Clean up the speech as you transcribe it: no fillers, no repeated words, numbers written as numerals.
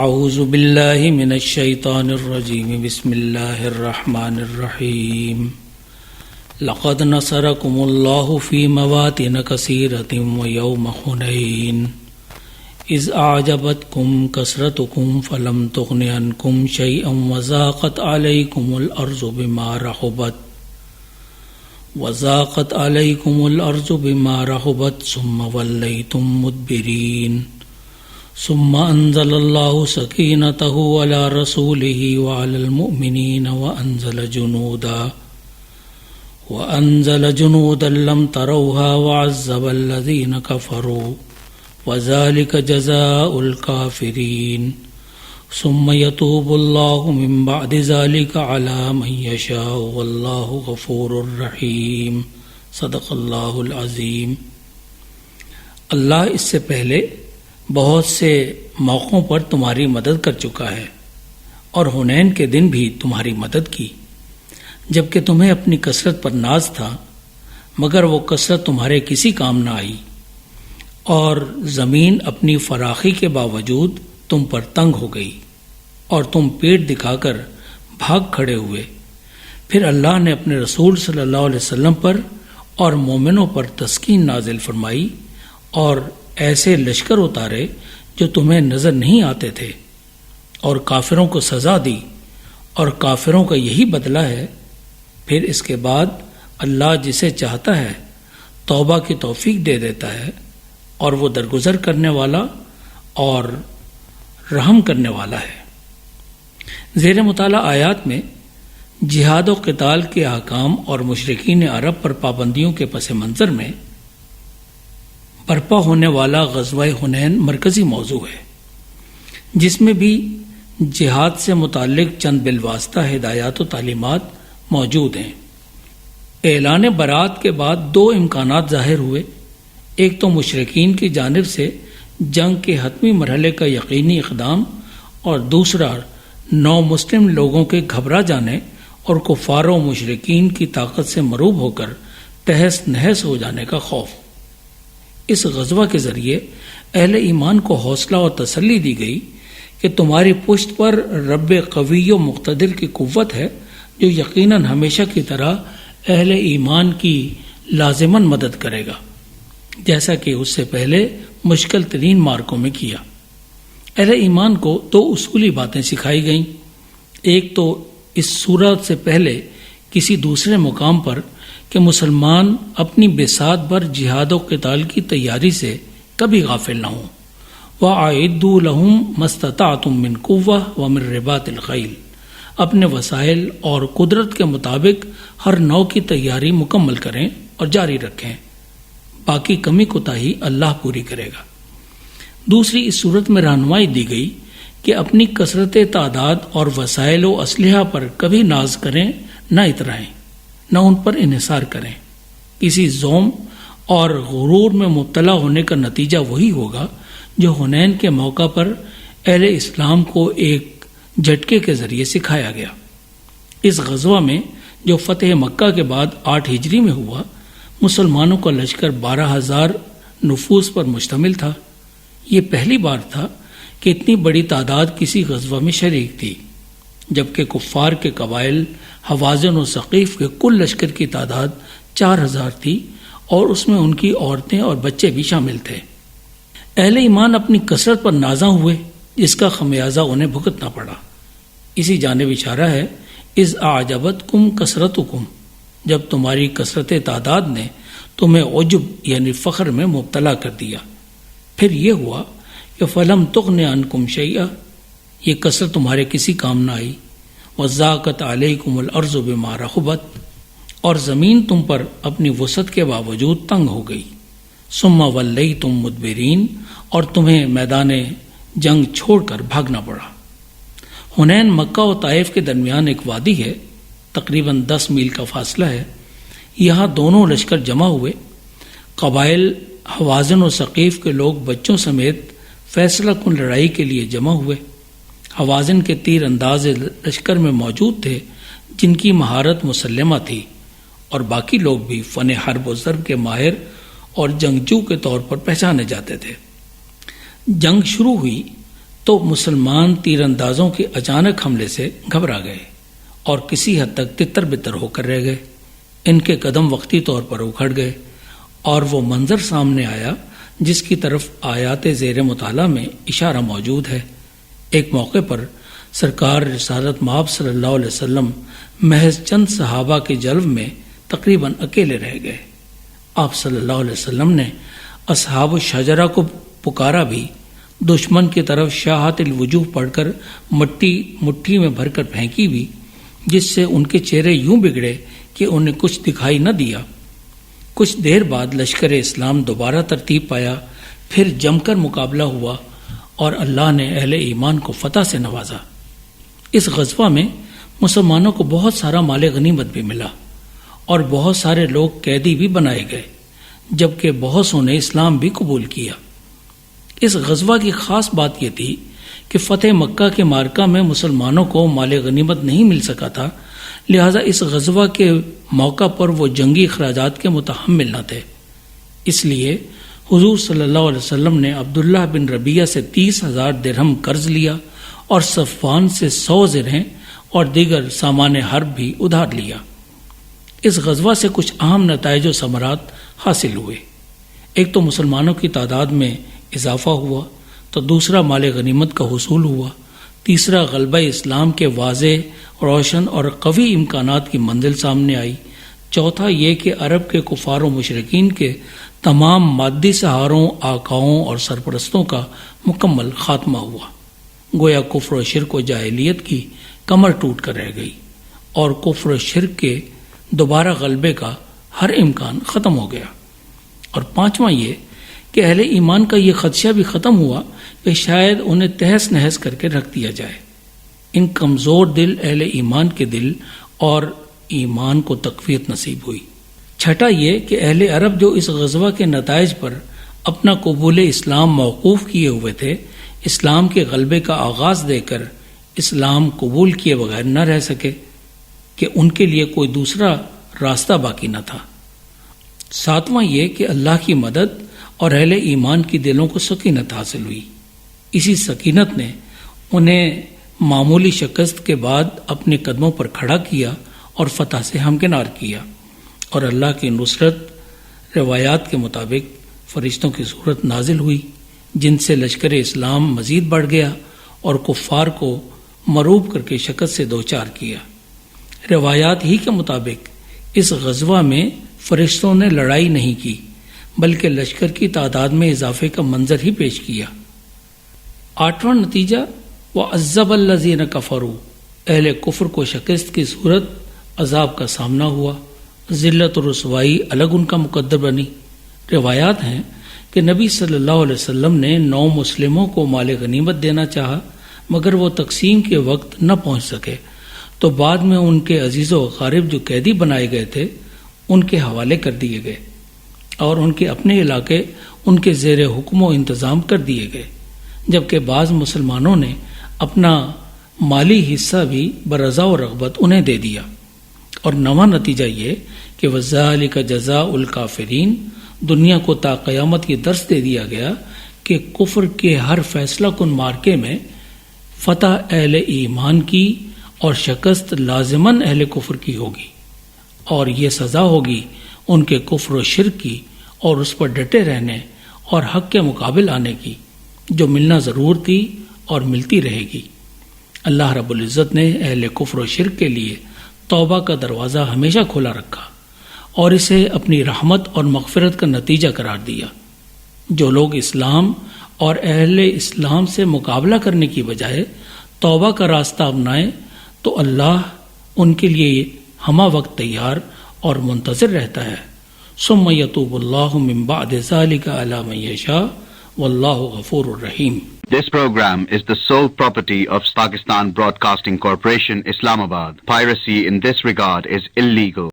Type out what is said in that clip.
اعوذ باللہ من الشیطان الرجیم بسم اللہ الرحمن الرحیم لقد نصرکم اللہ فی مواطن کثیرۃ ویوم حنین اذ اعجبتکم کثرتکم فلم تغن عنکم شیئا وضاقت علیکم الارض بما رحبت ثم ولیتم مدبرین ثم انزل اللہ سکینتہ علی رسولہ وعلی المؤمنین وانزل جنودا لم تروها وعذب الذین کفروا وذلک جزاء الکافرین ثم یتوب اللہ من بعد ذلک علی من یشاء واللہ غفور الرحیم صدق اللہ العظیم۔ اللہ اس سے پہلے بہت سے موقعوں پر تمہاری مدد کر چکا ہے اور حنین کے دن بھی تمہاری مدد کی، جبکہ تمہیں اپنی کثرت پر ناز تھا، مگر وہ کثرت تمہارے کسی کام نہ آئی، اور زمین اپنی فراخی کے باوجود تم پر تنگ ہو گئی اور تم پیٹ دکھا کر بھاگ کھڑے ہوئے۔ پھر اللہ نے اپنے رسول صلی اللہ علیہ وسلم پر اور مومنوں پر تسکین نازل فرمائی اور ایسے لشکر اتارے جو تمہیں نظر نہیں آتے تھے، اور کافروں کو سزا دی، اور کافروں کا یہی بدلہ ہے۔ پھر اس کے بعد اللہ جسے چاہتا ہے توبہ کی توفیق دے دیتا ہے، اور وہ درگزر کرنے والا اور رحم کرنے والا ہے۔ زیر مطالعہ آیات میں جہاد و قتال کے احکام اور مشرکین عرب پر پابندیوں کے پس منظر میں برپا ہونے والا غزوہ حنین مرکزی موضوع ہے، جس میں بھی جہاد سے متعلق چند بالواسطہ ہدایات و تعلیمات موجود ہیں۔ اعلان برات کے بعد دو امکانات ظاہر ہوئے، ایک تو مشرکین کی جانب سے جنگ کے حتمی مرحلے کا یقینی اقدام، اور دوسرا نو مسلم لوگوں کے گھبرا جانے اور کفار و مشرکین کی طاقت سے مروب ہو کر تہس نہس ہو جانے کا خوف۔ اس غزوہ کے ذریعے اہل ایمان کو حوصلہ اور تسلی دی گئی کہ تمہاری پشت پر رب قوی و مقتدر کی قوت ہے، جو یقیناً ہمیشہ کی طرح اہل ایمان کی لازماً مدد کرے گا، جیسا کہ اس سے پہلے مشکل ترین مارکوں میں کیا۔ اہل ایمان کو دو اصولی باتیں سکھائی گئیں۔ ایک تو اس صورت سے پہلے کسی دوسرے مقام پر کہ مسلمان اپنی بساط پر جہاد و قتال کی تیاری سے کبھی غافل نہ ہوں۔ وَأَعِدُّوا لَهُم مَا اسْتَطَعْتُم مِّن قُوَّةٍ وَمِن رِّبَاطِ الْخَيْلِ، اپنے وسائل اور قدرت کے مطابق ہر نوع کی تیاری مکمل کریں اور جاری رکھیں، باقی کمی کوتاہی اللہ پوری کرے گا۔ دوسری اس صورت میں رہنمائی دی گئی کہ اپنی کثرت تعداد اور وسائل و اسلحہ پر کبھی ناز کریں نہ اترائیں، نہ ان پر انحصار کریں۔ کسی زوم اور غرور میں مبتلا ہونے کا نتیجہ وہی ہوگا جو حنین کے موقع پر اہل اسلام کو ایک جھٹکے کے ذریعے سکھایا گیا۔ اس غزوہ میں جو فتح مکہ کے بعد 8 ہجری میں ہوا، مسلمانوں کا لشکر 12,000 نفوس پر مشتمل تھا۔ یہ پہلی بار تھا کہ اتنی بڑی تعداد کسی غزوہ میں شریک تھی، جبکہ کفار کے قبائل حوازن و ثقیف کے کل لشکر کی تعداد 4,000 تھی، اور اس میں ان کی عورتیں اور بچے بھی شامل تھے۔ اہل ایمان اپنی کثرت پر نازاں ہوئے، جس کا خمیازہ انہیں بھگتنا پڑا۔ اسی جانب اشارہ ہے اذ اعجبتکم کثرتکم، جب تمہاری کثرت تعداد نے تمہیں عجب یعنی فخر میں مبتلا کر دیا۔ پھر یہ ہوا کہ فلم تغن عنکم شیئا، یہ کثرت تمہارے کسی کام نہ آئی، وضاقت علیکم الارض بما رحبت، اور زمین تم پر اپنی وسعت کے باوجود تنگ ہو گئی، ثم ولیتم مدبرین، اور تمہیں میدان جنگ چھوڑ کر بھاگنا پڑا۔ حنین مکہ و طائف کے درمیان ایک وادی ہے، تقریباً 10 میل کا فاصلہ ہے۔ یہاں دونوں لشکر جمع ہوئے۔ قبائل حوازن و ثقیف کے لوگ بچوں سمیت فیصلہ کن لڑائی کے لیے جمع ہوئے۔ حوازن کے تیر انداز لشکر میں موجود تھے، جن کی مہارت مسلمہ تھی، اور باقی لوگ بھی فن حرب و ضرب کے ماہر اور جنگجو کے طور پر پہچانے جاتے تھے۔ جنگ شروع ہوئی تو مسلمان تیر اندازوں کے اچانک حملے سے گھبرا گئے اور کسی حد تک تتر بتر ہو کر رہ گئے۔ ان کے قدم وقتی طور پر اکھڑ گئے اور وہ منظر سامنے آیا جس کی طرف آیات زیر مطالعہ میں اشارہ موجود ہے۔ ایک موقع پر سرکار رسالت مآب صلی اللہ علیہ وسلم محض چند صحابہ کے جلو میں تقریباً اکیلے رہ گئے۔ آپ صلی اللہ علیہ وسلم نے اصحاب الشجرہ کو پکارا بھی، دشمن کی طرف شاہت الوجوہ پڑھ کر مٹی مٹھی میں بھر کر پھینکی بھی، جس سے ان کے چہرے یوں بگڑے کہ انہیں کچھ دکھائی نہ دیا۔ کچھ دیر بعد لشکر اسلام دوبارہ ترتیب پایا، پھر جم کر مقابلہ ہوا اور اللہ نے اہل ایمان کو فتح سے نوازا۔ اس غزوہ میں مسلمانوں کو بہت سارا مال غنیمت بھی ملا اور بہت سارے لوگ قیدی بھی بنائے گئے، جبکہ بہت سو نے اسلام بھی قبول کیا۔ اس غزوہ کی خاص بات یہ تھی کہ فتح مکہ کے معرکہ میں مسلمانوں کو مال غنیمت نہیں مل سکا تھا، لہذا اس غزوہ کے موقع پر وہ جنگی اخراجات کے متحمل نہ تھے۔ اس لیے حضور صلی اللہ علیہ وسلم نے عبداللہ بن ربیعہ سے 30,000 درہم قرض لیا اور صفوان سے 100 زرہیں اور دیگر سامان حرب بھی ادھار لیا۔ اس غزوہ سے کچھ اہم نتائج و ثمرات حاصل ہوئے۔ ایک تو مسلمانوں کی تعداد میں اضافہ ہوا، تو دوسرا مال غنیمت کا حصول ہوا، تیسرا غلبہ اسلام کے واضح، روشن اور قوی امکانات کی منزل سامنے آئی، چوتھا یہ کہ عرب کے کفار و مشرکین کے تمام مادی سہاروں، آقاؤں اور سرپرستوں کا مکمل خاتمہ ہوا۔ گویا کفر و شرک و جاہلیت کی کمر ٹوٹ کر رہ گئی اور کفر و شرک کے دوبارہ غلبے کا ہر امکان ختم ہو گیا۔ اور پانچواں یہ کہ اہل ایمان کا یہ خدشہ بھی ختم ہوا کہ شاید انہیں تہس نہس کر کے رکھ دیا جائے۔ ان کمزور دل اہل ایمان کے دل اور ایمان کو تقویت نصیب ہوئی۔ چھٹا یہ کہ اہل عرب جو اس غزوہ کے نتائج پر اپنا قبول اسلام موقوف کیے ہوئے تھے، اسلام کے غلبے کا آغاز دے کر اسلام قبول کیے بغیر نہ رہ سکے کہ ان کے لیے کوئی دوسرا راستہ باقی نہ تھا۔ ساتواں یہ کہ اللہ کی مدد اور اہل ایمان کی دلوں کو سکینت حاصل ہوئی۔ اسی سکینت نے انہیں معمولی شکست کے بعد اپنے قدموں پر کھڑا کیا اور فتح سے ہمکنار کیا، اور اللہ کی نصرت روایات کے مطابق فرشتوں کی صورت نازل ہوئی، جن سے لشکر اسلام مزید بڑھ گیا اور کفار کو مروب کر کے شکست سے دوچار کیا۔ روایات ہی کے مطابق اس غزوہ میں فرشتوں نے لڑائی نہیں کی، بلکہ لشکر کی تعداد میں اضافے کا منظر ہی پیش کیا۔ آٹھواں نتیجہ وَعَذَّبَ الَّذِينَ كَفَرُوا، اہل کفر کو شکست کی صورت عذاب کا سامنا ہوا، ذلت و رسوائی الگ ان کا مقدر بنی۔ روایات ہیں کہ نبی صلی اللہ علیہ وسلم نے 9 مسلموں کو مال غنیمت دینا چاہا، مگر وہ تقسیم کے وقت نہ پہنچ سکے، تو بعد میں ان کے عزیز و اقارب جو قیدی بنائے گئے تھے ان کے حوالے کر دیے گئے اور ان کے اپنے علاقے ان کے زیر حکم و انتظام کر دیے گئے، جبکہ بعض مسلمانوں نے اپنا مالی حصہ بھی برضا و رغبت انہیں دے دیا۔ اور نواں نتیجہ یہ کہ وَذَلِكَ جَزَاءُ الْكَافِرِينَ، دنیا کو تا قیامت یہ درس دے دیا گیا کہ کفر کے ہر فیصلہ کن مارکے میں فتح اہل ایمان کی اور شکست لازماً اہل کفر کی ہوگی، اور یہ سزا ہوگی ان کے کفر و شرک کی اور اس پر ڈٹے رہنے اور حق کے مقابل آنے کی، جو ملنا ضرور تھی اور ملتی رہے گی۔ اللہ رب العزت نے اہل کفر و شرک کے لیے توبہ کا دروازہ ہمیشہ کھلا رکھا اور اسے اپنی رحمت اور مغفرت کا نتیجہ قرار دیا۔ جو لوگ اسلام اور اہل اسلام سے مقابلہ کرنے کی بجائے توبہ کا راستہ اپنائیں تو اللہ ان کے لیے ہمہ وقت تیار اور منتظر رہتا ہے۔ ثم یتوب اللہ من بعد ذلک علی من یشاء واللہ غفور الرحیم۔ This program is the sole property of Pakistan Broadcasting Corporation, Islamabad. Piracy in this regard is illegal.